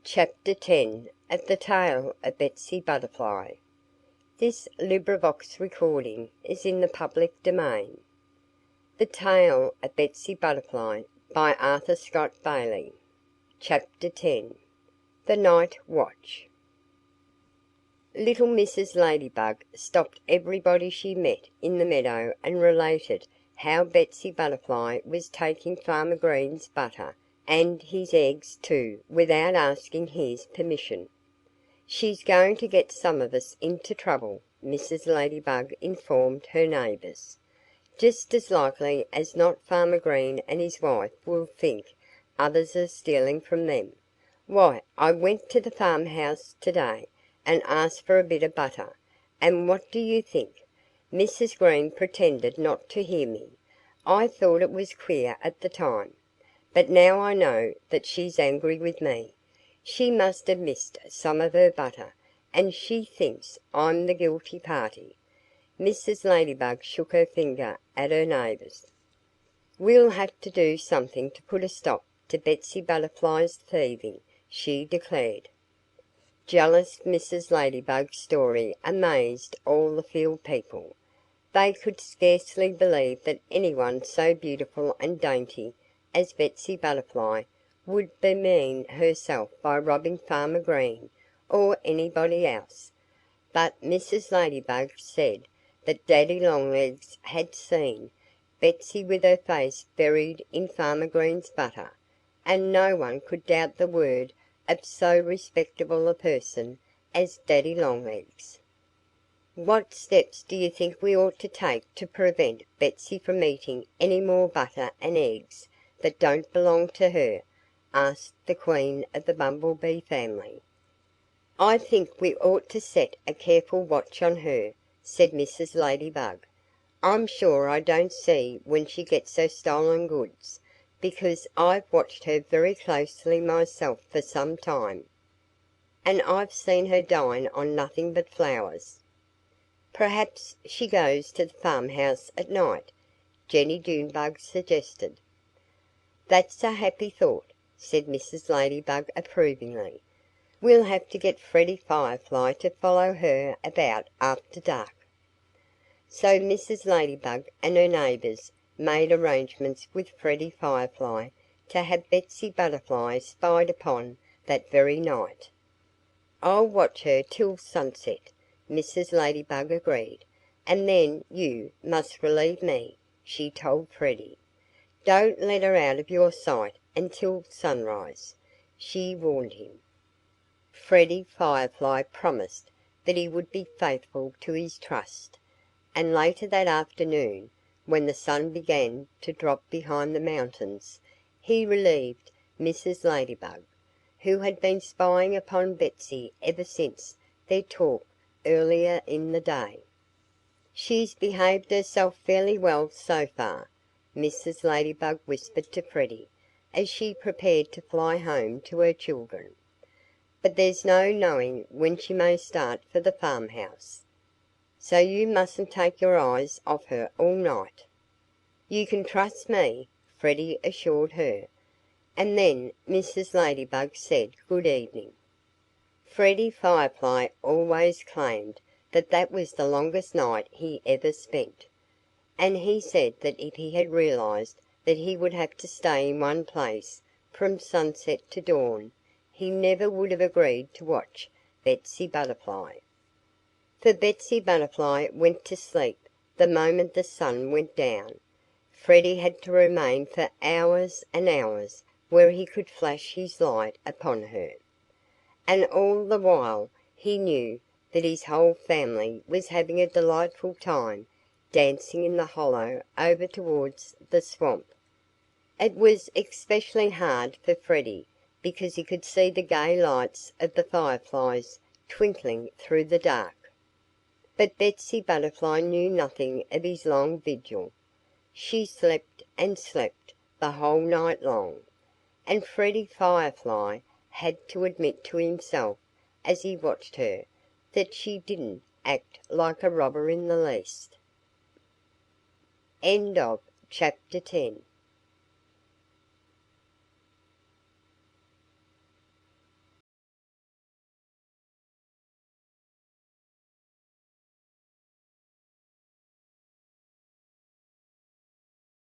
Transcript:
Chapter 10 of The Tale of Betsy Butterfly. This recording is in the public domain. The Tale of Betsy Butterfly by Arthur Scott Bailey. Chapter 10 The Night Watch. Little Mrs. Ladybug stopped everybody she met in the meadow and related how Betsy Butterfly was taking Farmer Green's butter and his eggs too, without asking his permission. "She's going to get some of us into trouble," Mrs. Ladybug informed her neighbors. "Just as likely as not Farmer Green and his wife will think others are stealing from them. Why, I went to the farmhouse today and asked for a bit of butter, and what do you think? Mrs. Green pretended not to hear me. I thought it was queer at the time. But now I know that she's angry with me. She must have missed some of her butter, and she thinks I'm the guilty party." Mrs. Ladybug shook her finger at her neighbors. "We'll have to do something to put a stop to Betsy Butterfly's thieving," she declared. Jealous Mrs. Ladybug's story amazed all the field people. They could scarcely believe that anyone so beautiful and dainty as Betsy Butterfly would bemean herself by robbing Farmer Green or anybody else. But Mrs. Ladybug said that Daddy Longlegs had seen Betsy with her face buried in Farmer Green's butter, and no one could doubt the word of so respectable a person as Daddy Longlegs. "What steps do you think we ought to take to prevent Betsy from eating any more butter and eggs that don't belong to her?" asked the Queen of the Bumblebee family. "I think we ought to set a careful watch on her," said Mrs. Ladybug. "I'm sure I don't see when she gets her stolen goods, because I've watched her very closely myself for some time. And I've seen her dine on nothing but flowers." "Perhaps she goes to the farmhouse at night," Jennie Junebug suggested. "That's a happy thought," said Mrs. Ladybug approvingly. "We'll have to get Freddie Firefly to follow her about after dark." So Mrs. Ladybug and her neighbors made arrangements with Freddie Firefly to have Betsy Butterfly spied upon that very night. "I'll watch her till sunset," Mrs. Ladybug agreed. "And then you must relieve me," she told Freddie. "Don't let her out of your sight until sunrise," she warned him. Freddie Firefly promised that he would be faithful to his trust. And later that afternoon, when the sun began to drop behind the mountains, he relieved Mrs. Ladybug, who had been spying upon Betsy ever since their talk earlier in the day. "She's behaved herself fairly well so far," Mrs. Ladybug whispered to Freddie as she prepared to fly home to her children. "But there's no knowing when she may start for the farmhouse. So you mustn't take your eyes off her all night." "You can trust me," Freddie assured her. And then Mrs. Ladybug said good evening. Freddie Firefly always claimed that that was the longest night he ever spent. And he said that if he had realized that he would have to stay in one place from sunset to dawn, he never would have agreed to watch Betsy Butterfly. For Betsy Butterfly went to sleep the moment the sun went down. Freddie had to remain for hours and hours where he could flash his light upon her. And all the while he knew that his whole family was having a delightful time dancing in the hollow over towards the swamp. It was especially hard for Freddie because he could see the gay lights of the fireflies twinkling through the dark. But Betsy Butterfly knew nothing of his long vigil. She slept and slept the whole night long. And Freddie Firefly had to admit to himself as he watched her that she didn't act like a robber in the least. End of Chapter 10